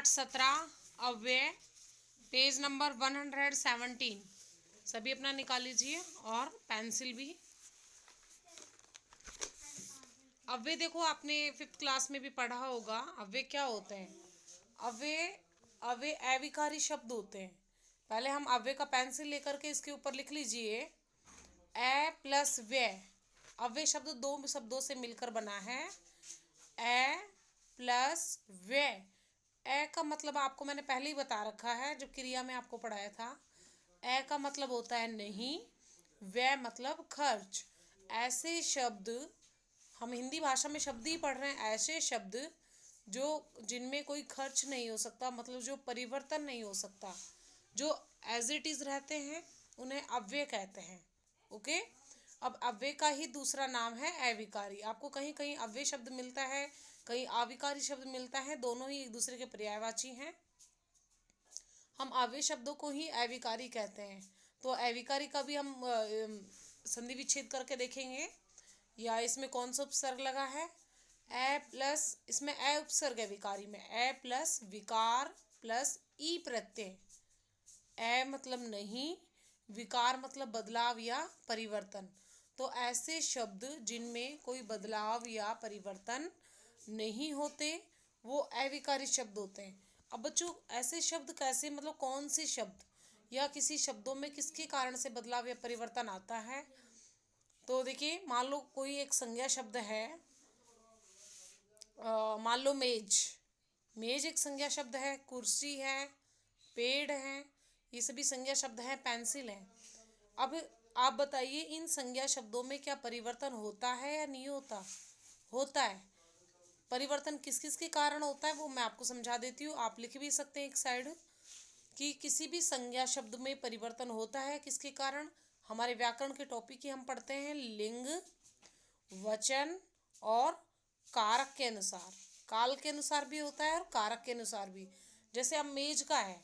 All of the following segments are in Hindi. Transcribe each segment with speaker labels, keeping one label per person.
Speaker 1: पाठ 17 अव्यय, पेज नंबर 117। सभी अपना निकाल लीजिए और पेंसिल भी। अव्यय देखो, आपने 5th क्लास में भी पढ़ा होगा। अव्यय क्या होते हैं? अव्यय अव्यय अविकारी शब्द होते हैं। पहले हम अव्यय का पेंसिल लेकर के इसके ऊपर लिख लीजिए ए प्लस व्यय। अव्यय शब्द दो शब्दों से मिलकर बना है, ए प्लस व्यय। ए का मतलब आपको मैंने पहले ही बता रखा है जब क्रिया में आपको पढ़ाया था। ए का मतलब होता है नहीं, व्यय मतलब खर्च। ऐसे शब्द, हम हिंदी भाषा में शब्द ही पढ़ रहे हैं, ऐसे शब्द जो जिनमें कोई खर्च नहीं हो सकता, मतलब जो परिवर्तन नहीं हो सकता, जो एज इट इज रहते हैं, उन्हें अव्यय कहते हैं। ओके। अब अव्यय का ही दूसरा नाम है अविकारी। आपको कहीं कहीं अव्यय शब्द मिलता है, कहीं अविकारी शब्द मिलता है, दोनों ही एक दूसरे के पर्यायवाची हैं। हम अव्यय शब्दों को ही अविकारी कहते हैं। तो अविकारी का भी हम संधि विच्छेद करके देखेंगे। या इसमें कौन सा उपसर्ग लगा है? ए प्लस, इसमें ए उपसर्ग है विकारी में, ए प्लस विकार प्लस ई प्रत्यय। ए मतलब नहीं, विकार मतलब बदलाव या परिवर्तन। तो ऐसे शब्द जिनमें कोई बदलाव या परिवर्तन नहीं होते, वो अविकारी शब्द होते हैं। अब बच्चों, ऐसे शब्द कैसे, मतलब कौन से शब्द या किसी शब्दों में किसके कारण से बदलाव या परिवर्तन आता है? तो देखिए, मान लो कोई एक संज्ञा शब्द है, मान लो मेज। मेज एक संज्ञा शब्द है, कुर्सी है, पेड़ है, ये सभी संज्ञा शब्द है, पेंसिल है। अब आप बताइए, इन संज्ञा शब्दों में क्या परिवर्तन होता है या नहीं होता? होता है। परिवर्तन किस किस के कारण होता है वो मैं आपको समझा देती हूँ। आप लिख भी सकते हैं एक साइड कि किसी भी संज्ञा शब्द में परिवर्तन होता है किसके कारण। हमारे व्याकरण के टॉपिक ही हम पढ़ते हैं, लिंग, वचन और कारक के अनुसार। काल के अनुसार भी होता है और कारक के अनुसार भी। जैसे अब मेज का है,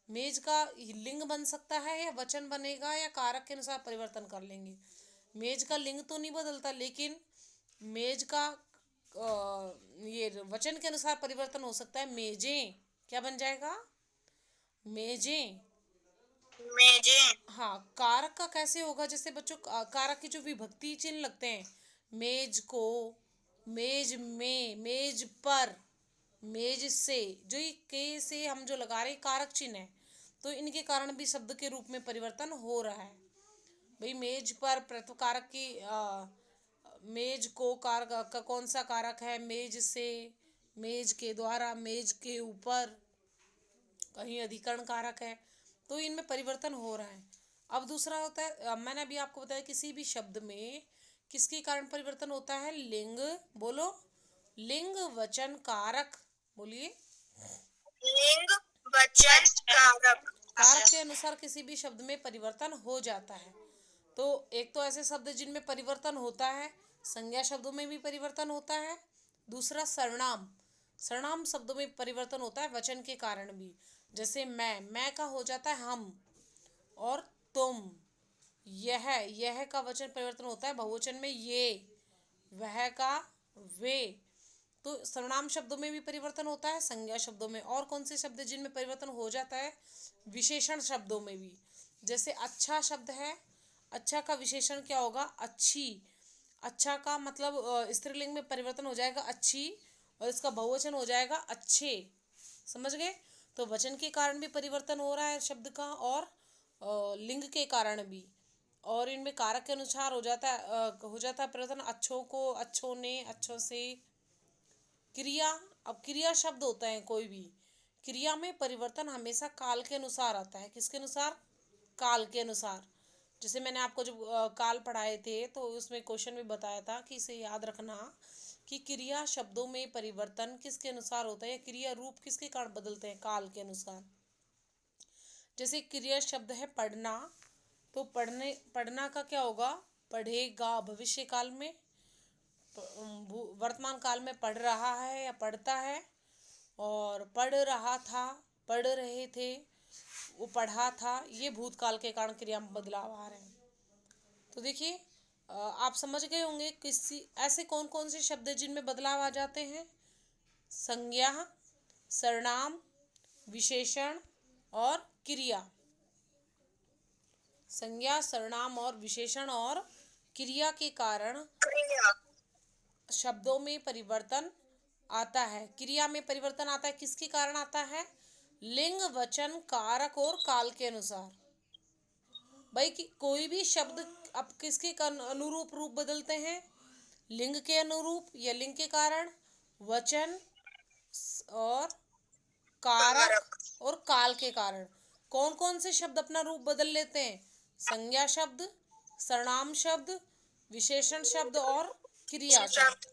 Speaker 1: मेज का लिंग बन सकता है या वचन बनेगा, या कारक के अनुसार परिवर्तन कर लेंगे। मेज का लिंग तो नहीं बदलता, लेकिन मेज का ये वचन के अनुसार परिवर्तन हो सकता है। मेजें क्या बन जाएगा? मेजें।
Speaker 2: मेजें।
Speaker 1: हाँ, कारक का कैसे होगा? जैसे बच्चों, कारक की जो विभक्ति चिन्ह लगते हैं, मेज को, मेज में, मेज पर, मेज से, जो ये के से हम जो लगा रहे हैं कारक चिन्ह है, तो इनके कारण भी शब्द के रूप में परिवर्तन हो रहा है। भाई मेज पर प्रथम कारक की मेज को कारक का कौन सा कारक है? मेज से, मेज के द्वारा, मेज के ऊपर, कहीं अधिकरण कारक है। तो इनमें परिवर्तन हो रहा है। अब दूसरा होता है, मैंने अभी आपको बताया किसी भी शब्द में किसके कारण परिवर्तन होता है? लिंग। बोलो, लिंग वचन कारक। बोलिए,
Speaker 2: लिंग, वचन, कारक।
Speaker 1: कारक के अनुसार किसी भी शब्द में परिवर्तन हो जाता है। तो एक तो ऐसे शब्द जिनमें परिवर्तन होता है, संज्ञा शब्दों में भी परिवर्तन होता है। दूसरा सर्वनाम, सर्वनाम शब्दों में परिवर्तन होता है वचन के कारण भी। जैसे मैं का हो जाता है हम, और तुम, यह का वचन परिवर्तन होता है बहुवचन में ये, वह का वे। तो सर्वनाम शब्दों में भी परिवर्तन होता है, संज्ञा शब्दों में। और कौन से शब्द जिनमें परिवर्तन हो जाता है? विशेषण शब्दों में भी। जैसे अच्छा शब्द है, अच्छा का विशेषण क्या होगा? अच्छी। अच्छा का मतलब स्त्रीलिंग में परिवर्तन हो जाएगा अच्छी, और इसका बहुवचन हो जाएगा अच्छे। समझ गए? तो वचन के कारण भी परिवर्तन हो रहा है शब्द का, और लिंग के कारण भी। और इनमें कारक के अनुसार हो जाता है परिवर्तन। अच्छों को, अच्छों ने, अच्छों से। क्रिया, अब क्रिया शब्द होता है कोई भी, क्रिया में परिवर्तन हमेशा काल के अनुसार आता है। किसके अनुसार? काल के अनुसार। जैसे मैंने आपको जब काल पढ़ाए थे तो उसमें क्वेश्चन में बताया था कि इसे याद रखना कि क्रिया शब्दों में परिवर्तन किसके अनुसार होता है, या क्रिया रूप किसके कारण बदलते हैं? काल के अनुसार। जैसे क्रिया शब्द है पढ़ना, तो पढ़ना का क्या होगा? पढ़ेगा भविष्य काल में, वर्तमान काल में पढ़ रहा है या पढ़ता है, और पढ़ रहा था, पढ़ रहे थे, वो पढ़ा था, ये भूतकाल के कारण क्रिया में बदलाव आ रहे हैं। तो देखिए, आप समझ गए होंगे किसी ऐसे कौन कौन से शब्द जिनमें बदलाव आ जाते हैं। संज्ञा, सर्वनाम, विशेषण और क्रिया। संज्ञा, सर्वनाम और विशेषण और क्रिया के कारण
Speaker 2: क्रिया,
Speaker 1: शब्दों में परिवर्तन आता है। क्रिया में परिवर्तन आता है, किसके कारण आता है? लिंग, वचन, कारक और काल के अनुसार। भाई कि कोई भी शब्द अब किसके अनुरूप रूप बदलते हैं? लिंग के अनुरूप या लिंग के कारण, वचन और कारक
Speaker 2: कारक,
Speaker 1: और काल के कारण। कौन कौन से शब्द अपना रूप बदल लेते हैं? संज्ञा शब्द, सर्वनाम शब्द, विशेषण शब्द और क्रिया शब्द।
Speaker 2: शब्द,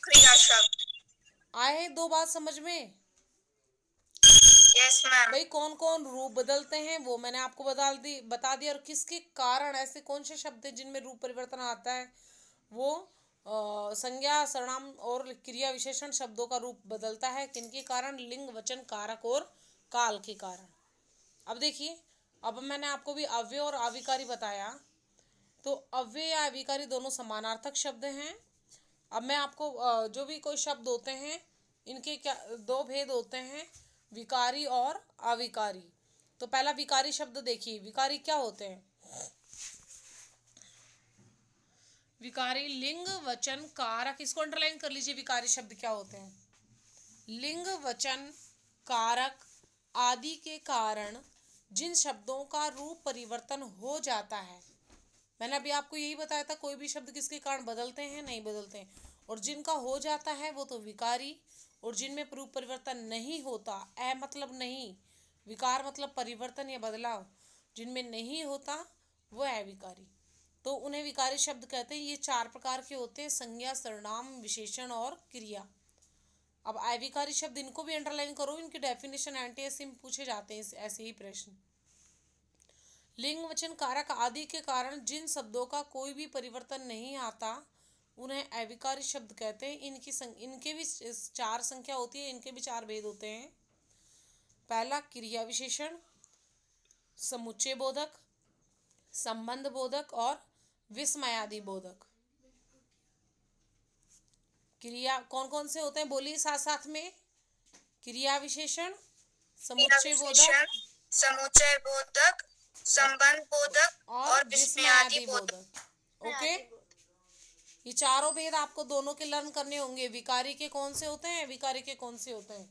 Speaker 2: क्रिया शब्द।
Speaker 1: आए दो बात समझ में?
Speaker 2: Yes ma'am.
Speaker 1: भाई कौन कौन रूप बदलते हैं वो मैंने आपको बता दिया। और किसके कारण, ऐसे कौन से शब्द हैं जिनमें रूप परिवर्तन आता है? वो संज्ञा, सर्वनाम और क्रिया विशेषण शब्दों का रूप बदलता है। किनके कारण? लिंग, वचन, कारक और काल के कारण। अब देखिए, अब मैंने आपको भी अव्यय और अविकारी बताया। तो अव्यय या अविकारी दोनों समानार्थक शब्द हैं। अब मैं आपको जो भी कोई शब्द होते हैं इनके क्या दो भेद होते हैं, विकारी और अविकारी। तो पहला विकारी शब्द देखिए, विकारी क्या होते हैं? विकारी लिंग, वचन, कारक, इसको अंडरलाइन कर लीजिए। विकारी शब्द क्या होते हैं? लिंग, वचन, कारक आदि के कारण जिन शब्दों का रूप परिवर्तन हो जाता है। मैंने अभी आपको यही बताया था, कोई भी शब्द किसके कारण बदलते हैं? नहीं बदलते हैं। और जिनका हो जाता है वो तो विकारी, और जिनमें रूप परिवर्तन नहीं होता, मतलब नहीं, विकार मतलब परिवर्तन या बदलाव, जिनमें नहीं होता वो अविकारी, तो उन्हें विकारी शब्द कहते हैं। ये चार प्रकार के होते हैं, संज्ञा, सर्वनाम, विशेषण और क्रिया। अब अविकारी शब्द इनको भी अंडरलाइन करो, इनकी डेफिनेशन एनटीएससी में पूछे जाते हैं ऐसे ही प्रश्न। लिंग, वचन, कारक आदि के कारण जिन शब्दों का कोई भी परिवर्तन नहीं आता उन्हें अविकारी शब्द कहते हैं। इनके भी चार संख्या होती है, इनके भी चार भेद होते हैं। पहला क्रिया विशेषण, समुच्चय बोधक, संबंध बोधक और विस्मयादि बोधक। क्रिया कौन कौन से होते हैं? बोलिए साथ साथ में। क्रिया विशेषण,
Speaker 2: क्रिया
Speaker 1: समुच्चय
Speaker 2: विशेषण,
Speaker 1: बोधक
Speaker 2: समुच्चय बोधक, संबंध बोधक
Speaker 1: और
Speaker 2: और विस्मयादि
Speaker 1: विस्मयादि
Speaker 2: बोधक।
Speaker 1: बोधक। ओके, ये चारों भेद आपको दोनों के लर्न करने होंगे। विकारी के कौन से होते हैं, विकारी के कौन से होते हैं,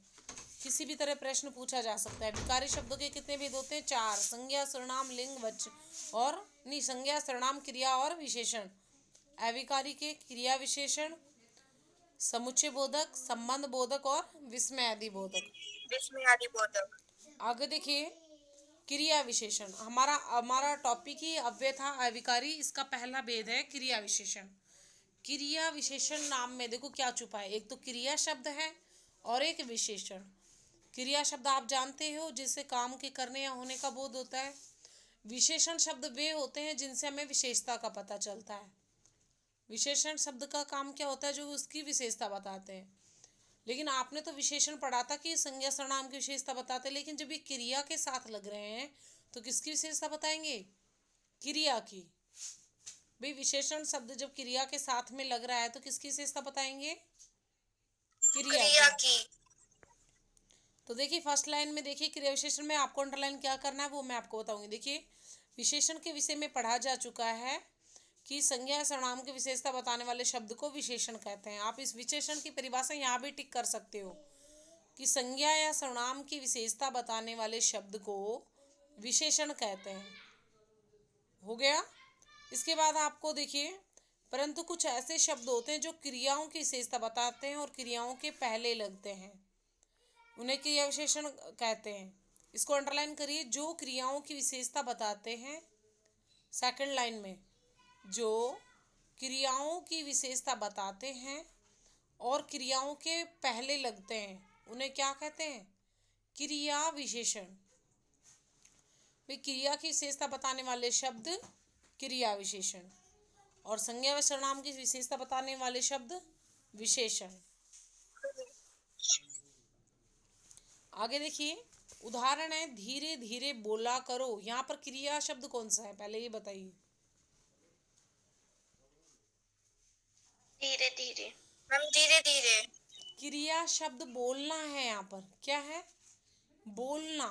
Speaker 1: किसी भी तरह प्रश्न पूछा जा सकता है। विकारी शब्दों के कितने भेद होते हैं? चार, संज्ञा, सर्वनाम, लिंग, वचन और नहीं, संज्ञा, सर्वनाम, क्रिया और विशेषण। अविकारी के क्रिया विशेषण, समुच्चय बोधक, संबंध बोधक और विस्मयादि बोधक।
Speaker 2: विस्मयादि बोधक।
Speaker 1: आगे देखिए, क्रिया विशेषण हमारा हमारा टॉपिक ही अव्यय था, अविकारी। इसका पहला भेद है क्रिया विशेषण। क्रिया विशेषण नाम में देखो क्या छुपा है, एक तो क्रिया शब्द है और एक विशेषण। क्रिया शब्द आप जानते हो जिससे काम के करने या होने का बोध होता है। विशेषण शब्द वे होते हैं जिनसे हमें विशेषता का पता चलता है। विशेषण शब्द का काम क्या होता है? जो उसकी विशेषता बताते हैं। लेकिन आपने तो विशेषण पढ़ा था कि संज्ञा, सर्वनाम की विशेषता बताते हैं, लेकिन जब ये क्रिया के साथ लग रहे हैं तो किसकी विशेषता बताएंगे? क्रिया की। भाई विशेषण शब्द जब क्रिया के साथ में लग रहा है तो किसकी विशेषता बताएंगे? क्रिया
Speaker 2: क्रिया
Speaker 1: की।
Speaker 2: की।
Speaker 1: तो देखिए फर्स्ट लाइन में देखिए, क्रिया विशेषण में आपको अंडरलाइन क्या करना है वो मैं आपको बताऊंगी। देखिए, विशेषण के विषय में पढ़ा जा चुका है कि संज्ञा या सर्वनाम की विशेषता बताने वाले शब्द को विशेषण कहते हैं। आप इस विशेषण की परिभाषा यहाँ भी टिक कर सकते हो कि संज्ञा या सर्वनाम की विशेषता बताने वाले शब्द को विशेषण कहते हैं। हो गया। इसके बाद आपको देखिए, परंतु कुछ ऐसे शब्द होते हैं जो क्रियाओं की विशेषता बताते हैं और क्रियाओं के पहले लगते हैं, उन्हें क्रिया विशेषण कहते हैं। इसको अंडरलाइन करिए, जो क्रियाओं की विशेषता बताते हैं। सेकंड लाइन में, जो क्रियाओं की विशेषता बताते हैं और क्रियाओं के पहले लगते हैं उन्हें क्या कहते हैं? क्रिया विशेषण। भाई क्रिया की विशेषता बताने वाले शब्द क्रिया विशेषण और संज्ञा व सर्वनाम की विशेषता बताने वाले शब्द विशेषण। आगे देखिए, उदाहरण है धीरे धीरे बोला करो। यहाँ पर क्रिया शब्द कौन सा है पहले ये बताइए।
Speaker 2: धीरे धीरे। मैम धीरे धीरे।
Speaker 1: क्रिया शब्द बोलना है, यहाँ पर क्या है? बोलना।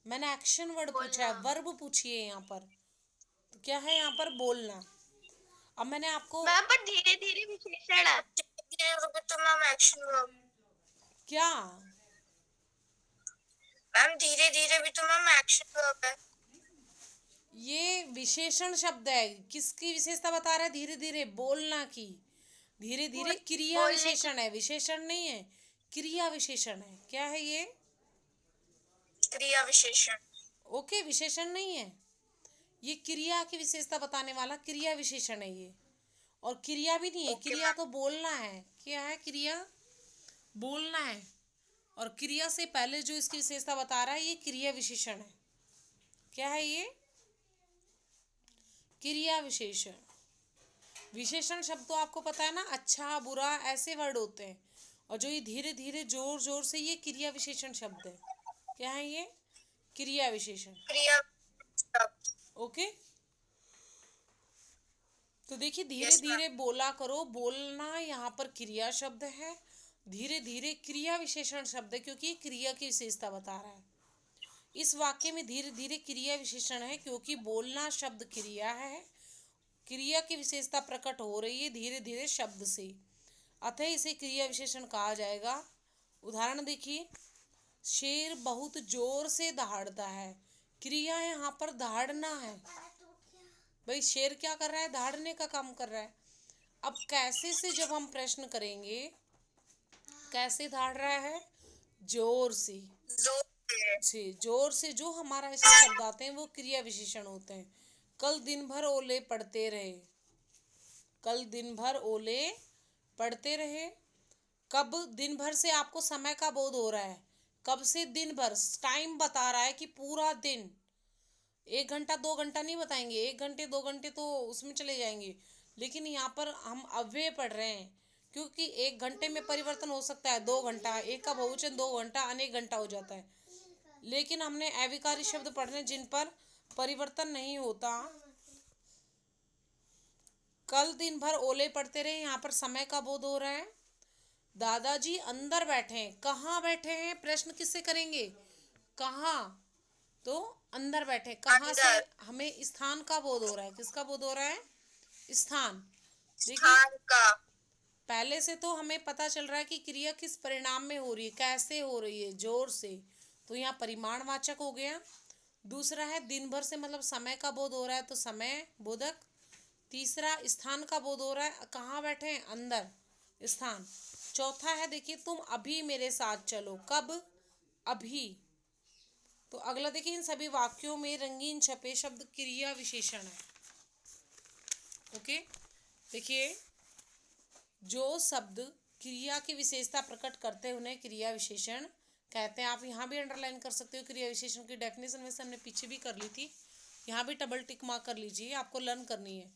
Speaker 1: मैंने एक्शन वर्ड पूछा है,
Speaker 2: बोलना।
Speaker 1: वर्ब पूछिए यहाँ पर। तो क्या है यहाँ पर? बोलना। अब मैंने आपको
Speaker 3: मैम पर धीरे धीरे विशेषण है।
Speaker 2: धीरे तो मैम एक्शन वर्ब।
Speaker 1: क्या
Speaker 2: मैम धीरे धीरे भी तो मैम एक्शन वर्ब है।
Speaker 1: ये विशेषण शब्द है, किसकी विशेषता बता रहा है? धीरे धीरे बोलना की। धीरे धीरे क्रिया
Speaker 3: बोलने
Speaker 1: विशेषण है, विशेषण नहीं है, क्रिया विशेषण है। क्या है ये?
Speaker 2: क्रिया विशेषण।
Speaker 1: ओके, विशेषण नहीं है, ये क्रिया की विशेषता बताने वाला क्रिया विशेषण है ये। और क्रिया भी नहीं है,
Speaker 2: ओके
Speaker 1: क्रिया
Speaker 2: मैम।
Speaker 1: तो बोलना है। क्या है? क्रिया बोलना है। और क्रिया से पहले जो इसकी विशेषता बता रहा है ये क्रिया विशेषण है। क्या है ये? क्रिया विशेषण। विशेषण शब्द तो आपको पता है ना, अच्छा बुरा ऐसे वर्ड होते हैं। और जो ये धीरे धीरे जोर जोर से, ये क्रिया विशेषण शब्द है। क्या है ये? क्रिया विशेषण।
Speaker 2: क्रिया शब्द।
Speaker 1: ओके, तो देखिए धीरे
Speaker 2: यस मैम।
Speaker 1: धीरे बोला करो, बोलना यहाँ पर क्रिया शब्द है, धीरे धीरे क्रिया विशेषण शब्द है, क्योंकि ये क्रिया की विशेषता बता रहा है। इस वाक्य में धीरे धीरे क्रिया विशेषण है, क्योंकि बोलना शब्द क्रिया है, क्रिया की विशेषता प्रकट हो रही है धीरे धीरे शब्द से, अतः इसे क्रिया विशेषण कहा जाएगा। उदाहरण देखिए, शेर बहुत जोर से दहाड़ता है। क्रिया यहाँ पर दहाड़ना है। भाई शेर क्या कर रहा है? दहाड़ने का काम कर रहा है। अब कैसे से जब हम प्रश्न करेंगे, कैसे दहाड़ रहा है? जोर से।
Speaker 2: जोर से।
Speaker 1: जी, जोर से जो हमारा ऐसे शब्द आते हैं वो क्रिया विशेषण होते हैं। कल दिन भर ओले पड़ते रहे। कल दिन भर ओले पड़ते रहे। कब? दिन भर से आपको समय का बोध हो रहा है। कब से दिन भर? टाइम बता रहा है कि पूरा दिन। 1 घंटा 2 घंटा नहीं बताएंगे, 1 घंटे 2 घंटे तो उसमें चले जाएंगे। लेकिन यहाँ पर हम अव्यय पढ़ रहे हैं, क्योंकि 1 घंटे में परिवर्तन हो सकता है 2 घंटा, एक का बहुवचन 2 घंटा अनेक घंटा हो जाता है। लेकिन हमने अविकारी शब्द पढ़ने जिन पर परिवर्तन नहीं होता। कल दिन भर ओले पड़ते रहे, यहाँ पर समय का बोध हो रहा है। दादाजी अंदर बैठे हैं। कहाँ बैठे हैं? प्रश्न किससे करेंगे? कहाँ? तो अंदर बैठे। कहाँ से?
Speaker 2: अंदर।
Speaker 1: हमें स्थान का बोध हो रहा है। किसका बोध हो रहा है? स्थान। देखिए
Speaker 2: स्थान का।
Speaker 1: पहले से तो हमें पता चल रहा है कि क्रिया किस परिणाम में हो रही है, कैसे हो रही है, जोर से। तो यहाँ परिमाणवाचक हो गया। दूसरा है दिन भर से, मतलब समय का बोध हो रहा है, तो समय बोधक। तीसरा स्थान का बोध हो रहा है, कहाँ बैठे हैं? अंदर, स्थान। चौथा है देखिए, तुम अभी मेरे साथ चलो। कब? अभी। तो अगला देखिए, इन सभी वाक्यों में रंगीन छपे शब्द क्रिया विशेषण है। ओके, देखिए जो शब्द क्रिया की विशेषता प्रकट करते हैं उन्हें क्रिया विशेषण कहते हैं। आप यहाँ भी अंडरलाइन कर सकते हो। क्रिया विशेषण की डेफिनेशन वैसे हमने पीछे भी कर ली थी, यहाँ भी डबल टिक मार्क कर लीजिए, आपको लर्न करनी है।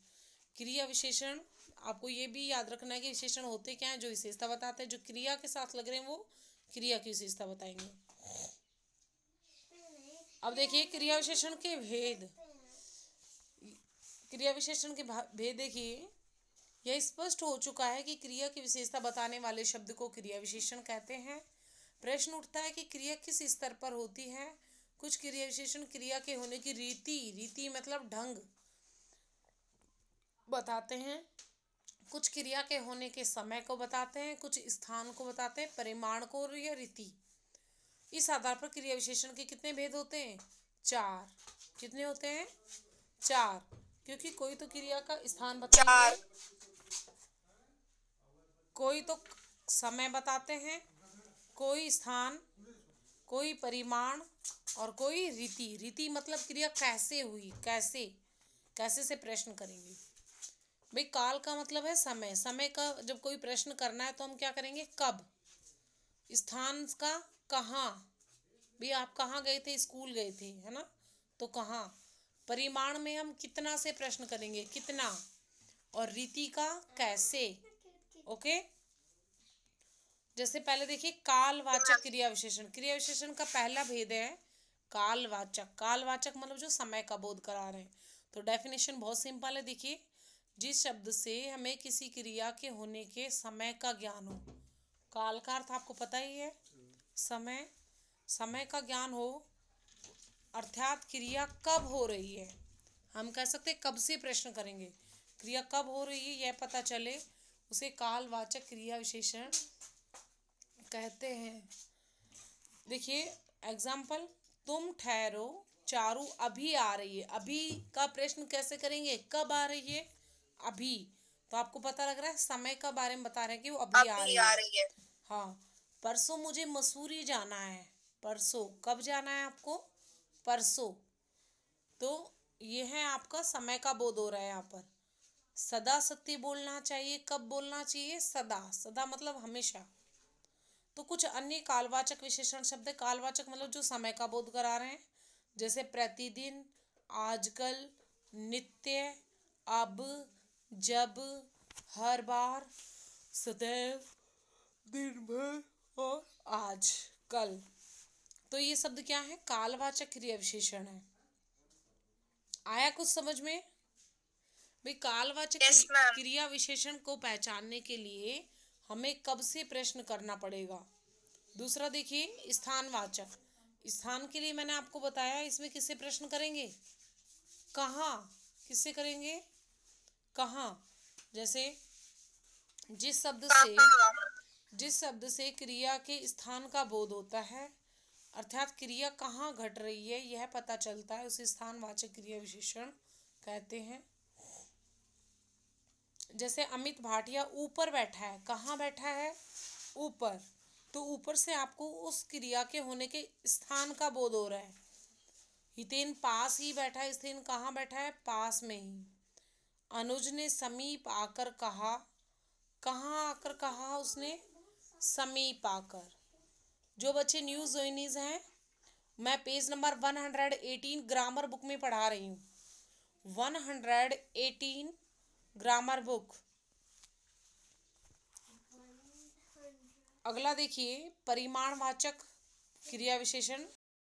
Speaker 1: क्रिया विशेषण, आपको ये भी याद रखना है कि विशेषण होते क्या हैं? जो विशेषता बताते हैं, जो क्रिया के साथ लग रहे हैं वो क्रिया की विशेषता बताएंगे। अब देखिए क्रिया विशेषण के भेद। क्रिया विशेषण के भेद देखिए, यह स्पष्ट हो चुका है कि क्रिया की विशेषता बताने वाले शब्द को क्रिया विशेषण कहते हैं। प्रश्न उठता है कि क्रिया किस स्तर पर होती है। कुछ क्रिया विशेषण क्रिया के होने की रीति मतलब ढंग बताते हैं, कुछ क्रिया के होने के समय को बताते हैं, कुछ स्थान को बताते हैं, परिमाण को या रीति। इस आधार पर क्रिया विशेषण के कितने भेद होते हैं? 4। कितने होते हैं? 4, क्योंकि कोई तो क्रिया का स्थान बताएंगे,
Speaker 2: 4।
Speaker 1: कोई तो समय बताते हैं, कोई स्थान, कोई परिमाण और कोई रीति। रीति मतलब क्रिया कैसे हुई, कैसे कैसे से प्रश्न करेंगे। भाई काल का मतलब है समय। समय का जब कोई प्रश्न करना है तो हम क्या करेंगे? कब। स्थान का कहाँ, भाई आप कहाँ गए थे? स्कूल गए थे, है ना, तो कहाँ। परिमाण में हम कितना से प्रश्न करेंगे? कितना। और रीति का कैसे। ओके, जैसे पहले देखिए कालवाचक क्रिया विशेषण। क्रिया विशेषण का पहला भेद है कालवाचक। कालवाचक मतलब जो समय का बोध करा रहे हैं। तो डेफिनेशन बहुत सिंपल है, देखिए जिस शब्द से हमें किसी क्रिया के होने के समय का ज्ञान हो। काल का अर्थ आपको पता ही है, समय। समय का ज्ञान हो, अर्थात क्रिया कब हो रही है। हम कह सकते कब से प्रश्न करेंगे, क्रिया कब हो रही है यह पता चले, उसे कालवाचक क्रिया विशेषण कहते हैं। देखिए एग्जाम्पल, तुम ठहरो, चारू अभी आ रही है। अभी का प्रश्न कैसे करेंगे, कब आ रही है, अभी। तो आपको पता लग रहा है समय का बारे में बता रहे हैं कि वो अभी आ
Speaker 2: अभी
Speaker 1: रही
Speaker 2: आ
Speaker 1: है।
Speaker 2: रही है।
Speaker 1: हाँ, परसों मुझे मसूरी जाना है। परसों कब जाना है आपको, परसों। तो ये है आपका समय का बोध हो रहा है यहाँ पर। सदा सत्य बोलना चाहिए, कब बोलना चाहिए, सदा। सदा मतलब हमेशा। तो कुछ अन्य कालवाचक विशेषण शब्द है। कालवाचक मतलब जो समय का बोध करा रहे हैं, जैसे प्रतिदिन, आजकल, नित्य, अब, जब, हर बार, सदैव, दिन भर और आज, कल। तो ये शब्द क्या है, कालवाचक क्रिया विशेषण है। आया कुछ समझ में भाई। कालवाचक
Speaker 2: यस मैम।
Speaker 1: क्रिया विशेषण को पहचानने के लिए हमें कब से प्रश्न करना पड़ेगा। दूसरा देखिए स्थानवाचक। स्थान के लिए मैंने आपको बताया, इसमें किससे प्रश्न करेंगे, कहाँ, किससे करेंगे, कहाँ। जैसे जिस शब्द से
Speaker 2: कहाँ।
Speaker 1: जिस शब्द से क्रिया के स्थान का बोध होता है, अर्थात क्रिया कहाँ घट रही है यह पता चलता है, उसे स्थानवाचक क्रिया विशेषण कहते हैं। जैसे अमित भाटिया ऊपर बैठा है, कहाँ बैठा है, ऊपर। तो ऊपर से आपको उस क्रिया के होने के स्थान का बोध हो रहा है। हितेन पास ही बैठा है, हितेन कहाँ बैठा है, पास में ही। अनुज ने समीप आकर कहा, कहाँ आकर कहा उसने, समीप आकर। जो बच्चे न्यूज़ जोइनीज हैं, मैं पेज नंबर 118 ग्रामर बुक में पढ़ा रही हूँ। 118 ग्रामर बुक। अगला देखिए परिमाणवाचक क्रिया विशेषण।